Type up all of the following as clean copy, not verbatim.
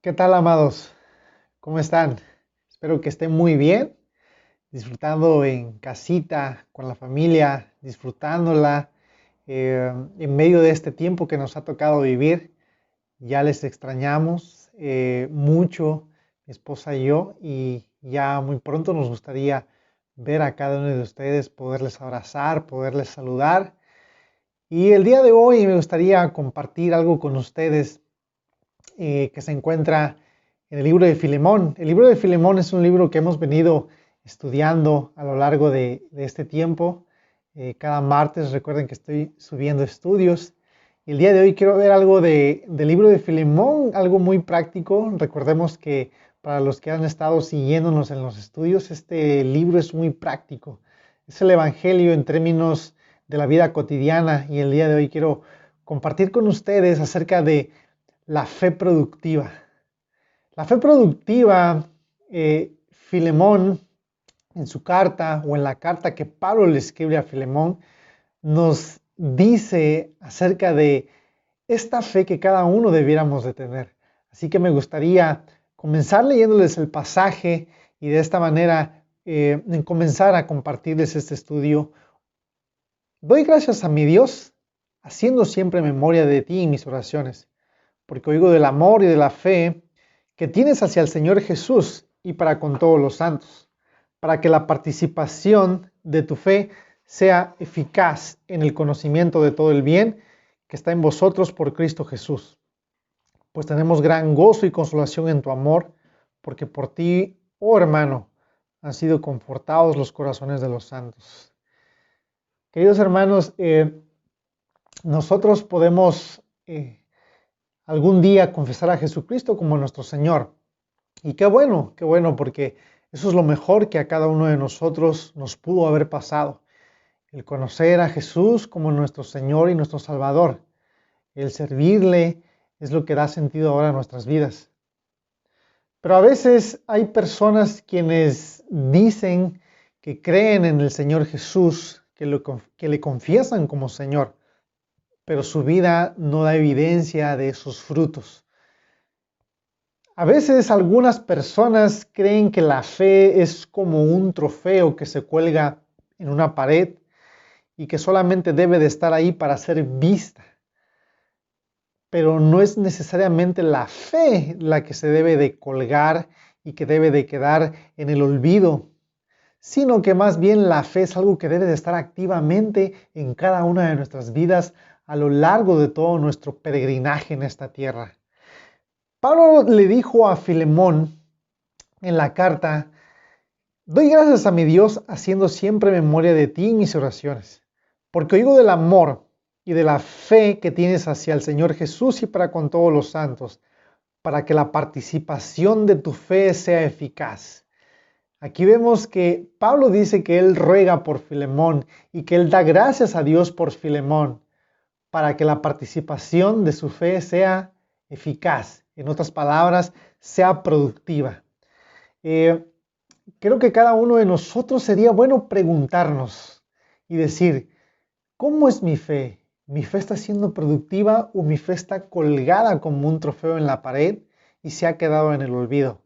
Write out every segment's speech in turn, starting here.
¿Qué tal, amados? ¿Cómo están? Espero que estén muy bien, disfrutando en casita, con la familia, disfrutándola en medio de este tiempo que nos ha tocado vivir. Ya les extrañamos mucho, mi esposa y yo, y ya muy pronto nos gustaría ver a cada uno de ustedes, poderles abrazar, poderles saludar. Y el día de hoy me gustaría compartir algo con ustedes que se encuentra en el libro de Filemón. El libro de Filemón es un libro que hemos venido estudiando a lo largo de este tiempo. Cada martes recuerden que estoy subiendo estudios. Y el día de hoy quiero ver algo del libro de Filemón, algo muy práctico. Recordemos que para los que han estado siguiéndonos en los estudios, este libro es muy práctico. Es el Evangelio en términos de la vida cotidiana y el día de hoy quiero compartir con ustedes acerca de la fe productiva. La fe productiva, Filemón, en su carta o en la carta que Pablo le escribe a Filemón, nos dice acerca de esta fe que cada uno debiéramos de tener. Así que me gustaría comenzar leyéndoles el pasaje y de esta manera comenzar a compartirles este estudio. Doy gracias a mi Dios, haciendo siempre memoria de ti en mis oraciones, porque oigo del amor y de la fe que tienes hacia el Señor Jesús y para con todos los santos, para que la participación de tu fe sea eficaz en el conocimiento de todo el bien que está en vosotros por Cristo Jesús. Pues tenemos gran gozo y consolación en tu amor, porque por ti, oh hermano, han sido confortados los corazones de los santos. Queridos hermanos, nosotros podemos algún día confesar a Jesucristo como nuestro Señor. Y qué bueno, porque eso es lo mejor que a cada uno de nosotros nos pudo haber pasado. El conocer a Jesús como nuestro Señor y nuestro Salvador. El servirle es lo que da sentido ahora a nuestras vidas. Pero a veces hay personas quienes dicen que creen en el Señor Jesús, que le confiesan como Señor, pero su vida no da evidencia de esos frutos. A veces algunas personas creen que la fe es como un trofeo que se cuelga en una pared y que solamente debe de estar ahí para ser vista. Pero no es necesariamente la fe la que se debe de colgar y que debe de quedar en el olvido, sino que más bien la fe es algo que debe de estar activamente en cada una de nuestras vidas a lo largo de todo nuestro peregrinaje en esta tierra. Pablo le dijo a Filemón en la carta: doy gracias a mi Dios haciendo siempre memoria de ti en mis oraciones, porque oigo del amor y de la fe que tienes hacia el Señor Jesús y para con todos los santos, para que la participación de tu fe sea eficaz. Aquí vemos que Pablo dice que él ruega por Filemón y que él da gracias a Dios por Filemón, para que la participación de su fe sea eficaz. En otras palabras, sea productiva. Creo que cada uno de nosotros sería bueno preguntarnos y decir: ¿cómo es mi fe? ¿Mi fe está siendo productiva o mi fe está colgada como un trofeo en la pared y se ha quedado en el olvido?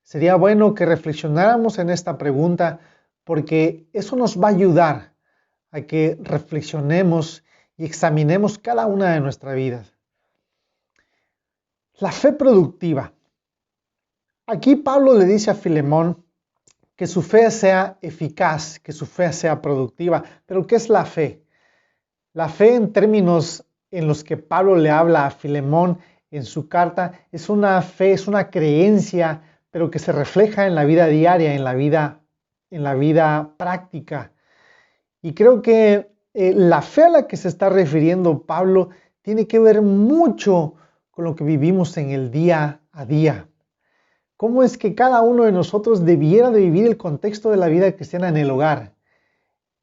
Sería bueno que reflexionáramos en esta pregunta, porque eso nos va a ayudar a que reflexionemos y examinemos cada una de nuestras vidas. La fe productiva. Aquí Pablo le dice a Filemón que su fe sea eficaz, que su fe sea productiva. Pero ¿qué es la fe? La fe, en términos en los que Pablo le habla a Filemón en su carta, es una fe, es una creencia, pero que se refleja en la vida diaria, en la vida práctica. Y creo que la fe a la que se está refiriendo Pablo tiene que ver mucho con lo que vivimos en el día a día. ¿Cómo es que cada uno de nosotros debiera de vivir el contexto de la vida cristiana en el hogar,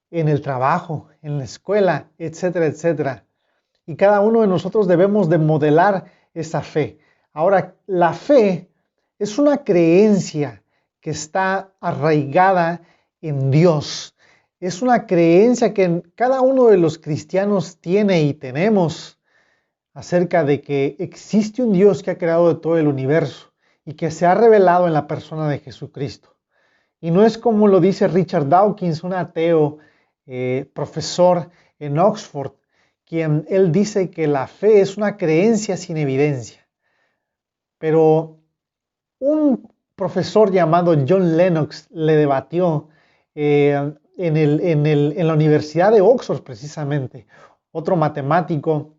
en el trabajo, en la escuela, etcétera, etcétera? Y cada uno de nosotros debemos de modelar esa fe. Ahora, la fe es una creencia que está arraigada en Dios. Es una creencia que cada uno de los cristianos tiene y tenemos. acerca de que existe un Dios que ha creado de todo el universo y que se ha revelado en la persona de Jesucristo. Y no es como lo dice Richard Dawkins, un ateo, profesor en Oxford, quien él dice que la fe es una creencia sin evidencia. Pero un profesor llamado John Lennox le debatió en la Universidad de Oxford precisamente. Otro matemático,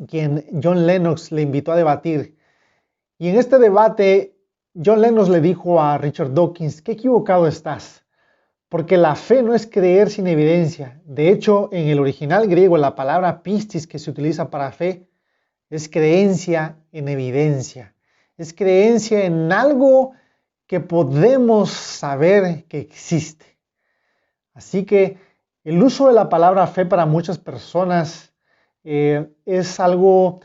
quien John Lennox le invitó a debatir. Y en este debate, John Lennox le dijo a Richard Dawkins, qué equivocado estás, porque la fe no es creer sin evidencia. De hecho, en el original griego, la palabra pistis que se utiliza para fe es creencia en evidencia. Es creencia en algo que podemos saber que existe. Así que el uso de la palabra fe para muchas personas es algo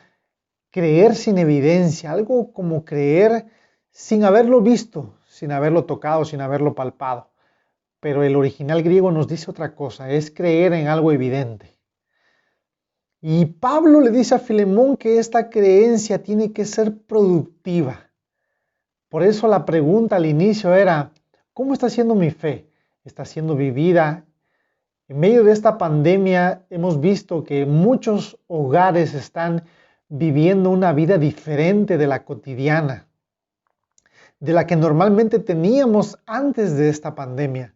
creer sin evidencia, algo como creer sin haberlo visto, sin haberlo tocado, sin haberlo palpado. Pero el original griego nos dice otra cosa, es creer en algo evidente. Y Pablo le dice a Filemón que esta creencia tiene que ser productiva. Por eso la pregunta al inicio era, ¿cómo está siendo mi fe? ¿Está siendo vivida? En medio de esta pandemia hemos visto que muchos hogares están viviendo una vida diferente de la cotidiana, de la que normalmente teníamos antes de esta pandemia.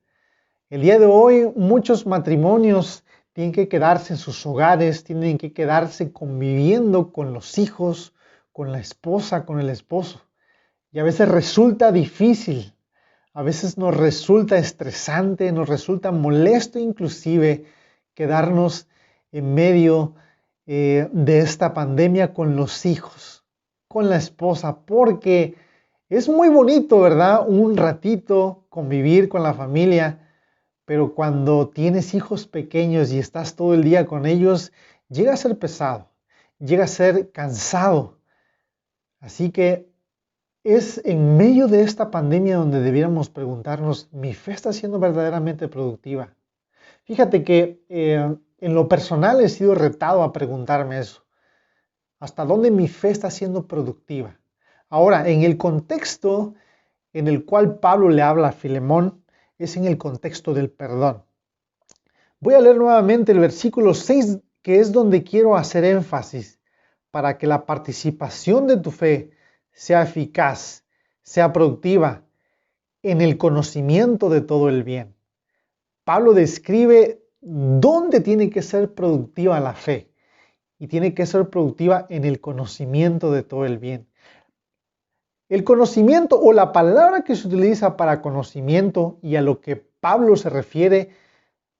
El día de hoy muchos matrimonios tienen que quedarse en sus hogares, tienen que quedarse conviviendo con los hijos, con la esposa, con el esposo. Y a veces resulta difícil, a veces nos resulta estresante, nos resulta molesto inclusive quedarnos en medio de esta pandemia con los hijos, con la esposa, porque es muy bonito, ¿verdad? Un ratito convivir con la familia, pero cuando tienes hijos pequeños y estás todo el día con ellos, llega a ser pesado, llega a ser cansado. Así que es en medio de esta pandemia donde debiéramos preguntarnos, ¿mi fe está siendo verdaderamente productiva? Fíjate que en lo personal he sido retado a preguntarme eso. ¿Hasta dónde mi fe está siendo productiva? Ahora, en el contexto en el cual Pablo le habla a Filemón, es en el contexto del perdón. Voy a leer nuevamente el versículo 6, que es donde quiero hacer énfasis, para que la participación de tu fe sea eficaz, sea productiva en el conocimiento de todo el bien. Pablo describe dónde tiene que ser productiva la fe, y tiene que ser productiva en el conocimiento de todo el bien. El conocimiento o la palabra que se utiliza para conocimiento y a lo que Pablo se refiere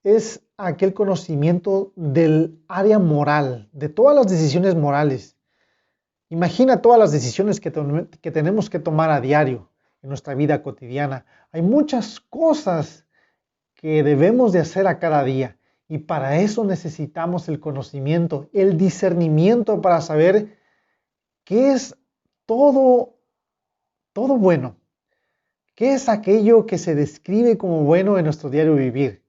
es aquel conocimiento del área moral, de todas las decisiones morales. Imagina todas las decisiones que tenemos que tomar a diario en nuestra vida cotidiana. Hay muchas cosas que debemos de hacer a cada día y para eso necesitamos el conocimiento, el discernimiento para saber qué es todo bueno, qué es aquello que se describe como bueno en nuestro diario vivir.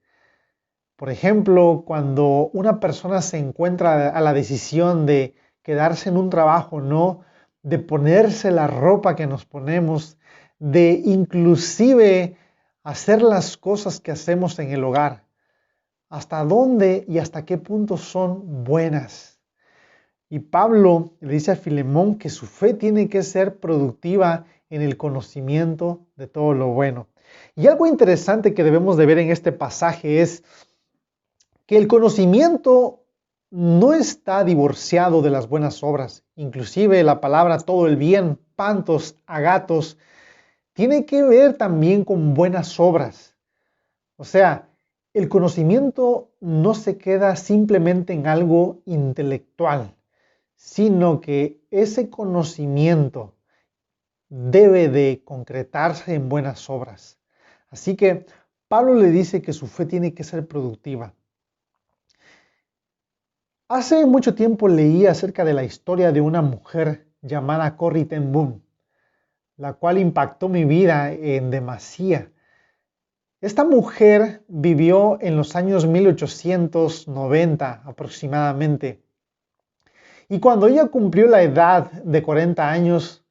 Por ejemplo, cuando una persona se encuentra a la decisión de quedarse en un trabajo, no, de ponerse la ropa que nos ponemos, de inclusive hacer las cosas que hacemos en el hogar, hasta dónde y hasta qué punto son buenas. Y Pablo le dice a Filemón que su fe tiene que ser productiva en el conocimiento de todo lo bueno. Y algo interesante que debemos de ver en este pasaje es que el conocimiento no está divorciado de las buenas obras. Inclusive la palabra todo el bien, pantos, agatos, tiene que ver también con buenas obras. O sea, el conocimiento no se queda simplemente en algo intelectual, sino que ese conocimiento debe de concretarse en buenas obras. Así que Pablo le dice que su fe tiene que ser productiva. Hace mucho tiempo leí acerca de la historia de una mujer llamada Corrie ten Boom, la cual impactó mi vida en demasía. Esta mujer vivió en los años 1890 aproximadamente Y cuando ella cumplió la edad de 40 años,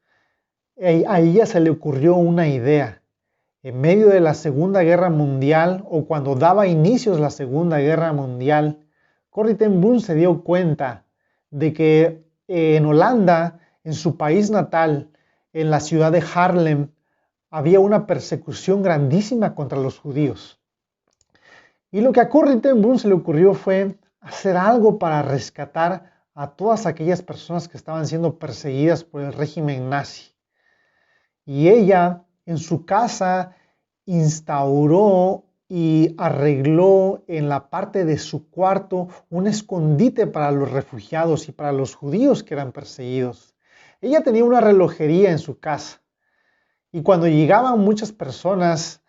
a ella se le ocurrió una idea. En medio de la Segunda Guerra Mundial, o cuando daba inicios la Segunda Guerra Mundial, Corrie ten Boom se dio cuenta de que en Holanda, en su país natal, en la ciudad de Haarlem, había una persecución grandísima contra los judíos. Y lo que a Corrie ten Boom se le ocurrió fue hacer algo para rescatar a todas aquellas personas que estaban siendo perseguidas por el régimen nazi. Y ella, en su casa, instauró y arregló en la parte de su cuarto un escondite para los refugiados y para los judíos que eran perseguidos. Ella tenía una relojería en su casa y cuando llegaban muchas personas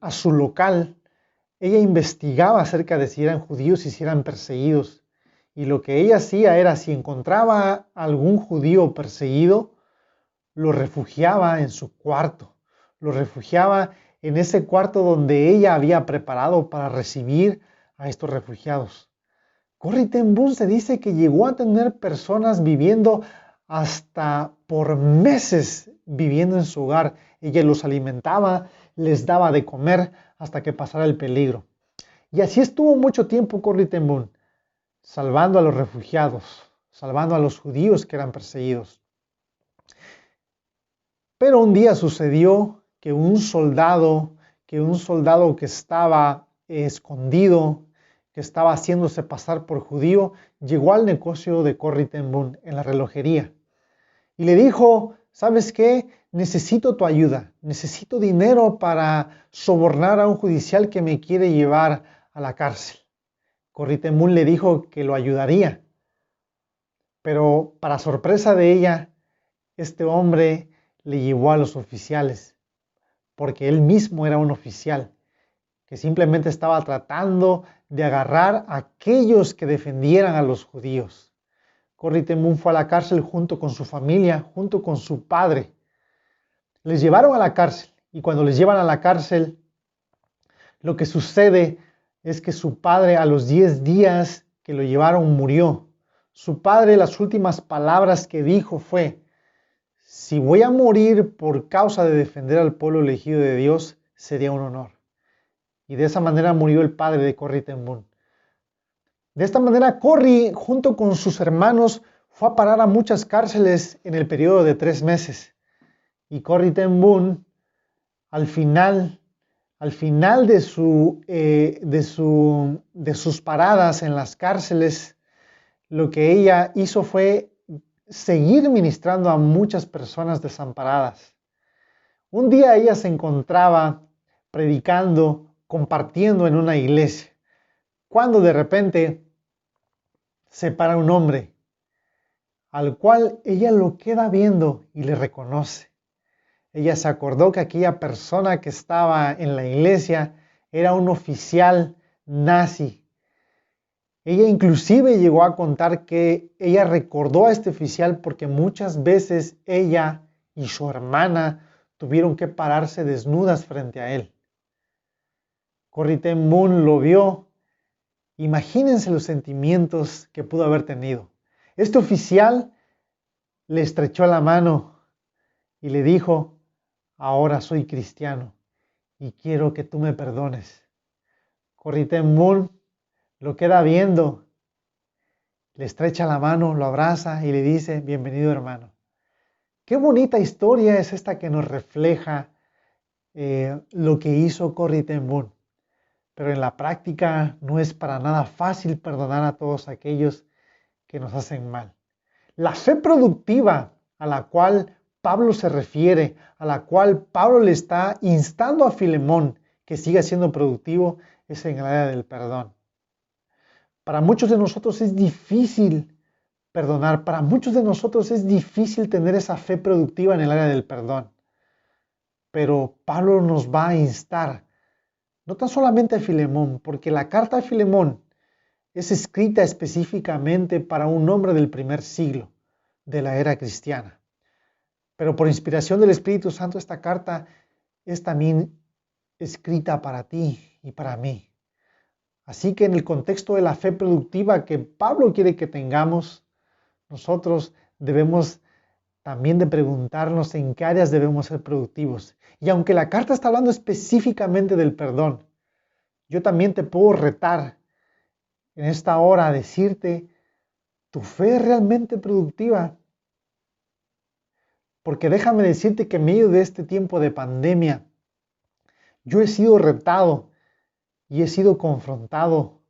a su local, ella investigaba acerca de si eran judíos y si eran perseguidos. Y lo que ella hacía era, si encontraba a algún judío perseguido, lo refugiaba en su cuarto, lo refugiaba en ese cuarto donde ella había preparado para recibir a estos refugiados. Corrie ten Boom se dice que llegó a tener personas viviendo hasta por meses viviendo en su hogar. Ella los alimentaba, les daba de comer hasta que pasara el peligro. Y así estuvo mucho tiempo Corrie ten Boom, salvando a los refugiados, salvando a los judíos que eran perseguidos. Pero un día sucedió que un soldado que estaba escondido, que estaba haciéndose pasar por judío, llegó al negocio de Corrie ten Boom en la relojería y le dijo: ¿sabes qué? Necesito tu ayuda, necesito dinero para sobornar a un judicial que me quiere llevar a la cárcel. Corrie ten Boom le dijo que lo ayudaría, pero para sorpresa de ella, este hombre le llevó a los oficiales, porque él mismo era un oficial que simplemente estaba tratando de agarrar a aquellos que defendieran a los judíos. Corrie ten Boom fue a la cárcel junto con su familia, junto con su padre. Les llevaron a la cárcel y cuando les llevan a la cárcel, lo que sucede es que su padre, a los 10 días que lo llevaron, murió. Su padre, las últimas palabras que dijo fue: si voy a morir por causa de defender al pueblo elegido de Dios, sería un honor. Y de esa manera murió el padre de Corrie ten Boom. De esta manera, Corrie, junto con sus hermanos, fue a parar a muchas cárceles en el periodo de 3 meses. Y Corrie ten Boom, al final de sus paradas en las cárceles, lo que ella hizo fue seguir ministrando a muchas personas desamparadas. Un día ella se encontraba predicando, compartiendo en una iglesia, cuando de repente se para un hombre, al cual ella lo queda viendo y le reconoce. Ella se acordó que aquella persona que estaba en la iglesia era un oficial nazi. Ella inclusive llegó a contar que ella recordó a este oficial porque muchas veces ella y su hermana tuvieron que pararse desnudas frente a él. Corrie ten Boom lo vio. Imagínense los sentimientos que pudo haber tenido. Este oficial le estrechó la mano y le dijo: ahora soy cristiano y quiero que tú me perdones. Corrie ten Boom lo queda viendo, le estrecha la mano, lo abraza y le dice: bienvenido, hermano. Qué bonita historia es esta que nos refleja lo que hizo Corrie ten Boom. Pero en la práctica no es para nada fácil perdonar a todos aquellos que nos hacen mal. La fe productiva a la cual Pablo se refiere, a la cual Pablo le está instando a Filemón que siga siendo productivo, es en el área del perdón. Para muchos de nosotros es difícil perdonar, para muchos de nosotros es difícil tener esa fe productiva en el área del perdón. Pero Pablo nos va a instar, no tan solamente a Filemón, porque la carta a Filemón es escrita específicamente para un hombre del primer siglo de la era cristiana. Pero por inspiración del Espíritu Santo, esta carta es también escrita para ti y para mí. Así que en el contexto de la fe productiva que Pablo quiere que tengamos, nosotros debemos también de preguntarnos en qué áreas debemos ser productivos. Y aunque la carta está hablando específicamente del perdón, yo también te puedo retar en esta hora a decirte, ¿tu fe es realmente productiva? Porque déjame decirte que en medio de este tiempo de pandemia, yo he sido retado y he sido confrontado.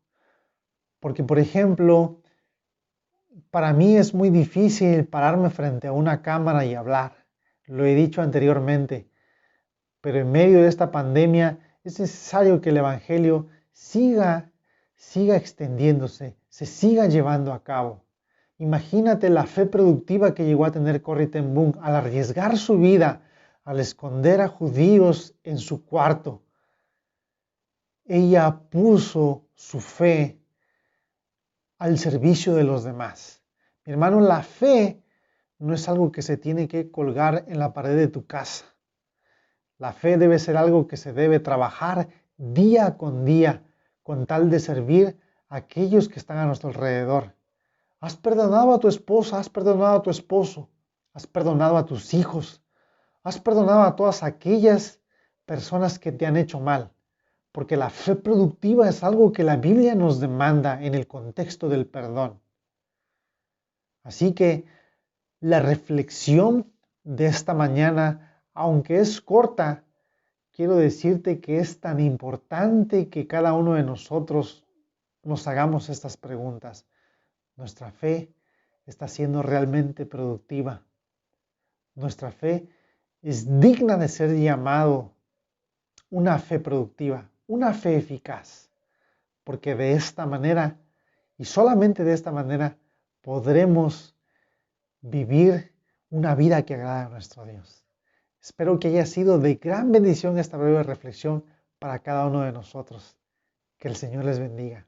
Porque, por ejemplo, para mí es muy difícil pararme frente a una cámara y hablar. Lo he dicho anteriormente, pero en medio de esta pandemia es necesario que el Evangelio siga extendiéndose, se siga llevando a cabo. Imagínate la fe productiva que llegó a tener Corrie ten Boom al arriesgar su vida, al esconder a judíos en su cuarto. Ella puso su fe al servicio de los demás. Mi hermano, la fe no es algo que se tiene que colgar en la pared de tu casa. La fe debe ser algo que se debe trabajar día con día con tal de servir a aquellos que están a nuestro alrededor. Has perdonado a tu esposa, has perdonado a tu esposo, has perdonado a tus hijos, has perdonado a todas aquellas personas que te han hecho mal. Porque la fe productiva es algo que la Biblia nos demanda en el contexto del perdón. Así que la reflexión de esta mañana, aunque es corta, quiero decirte que es tan importante que cada uno de nosotros nos hagamos estas preguntas. ¿Nuestra fe está siendo realmente productiva? ¿Nuestra fe es digna de ser llamado una fe productiva, una fe eficaz? Porque de esta manera, y solamente de esta manera, podremos vivir una vida que agrada a nuestro Dios. Espero que haya sido de gran bendición esta breve reflexión para cada uno de nosotros. Que el Señor les bendiga.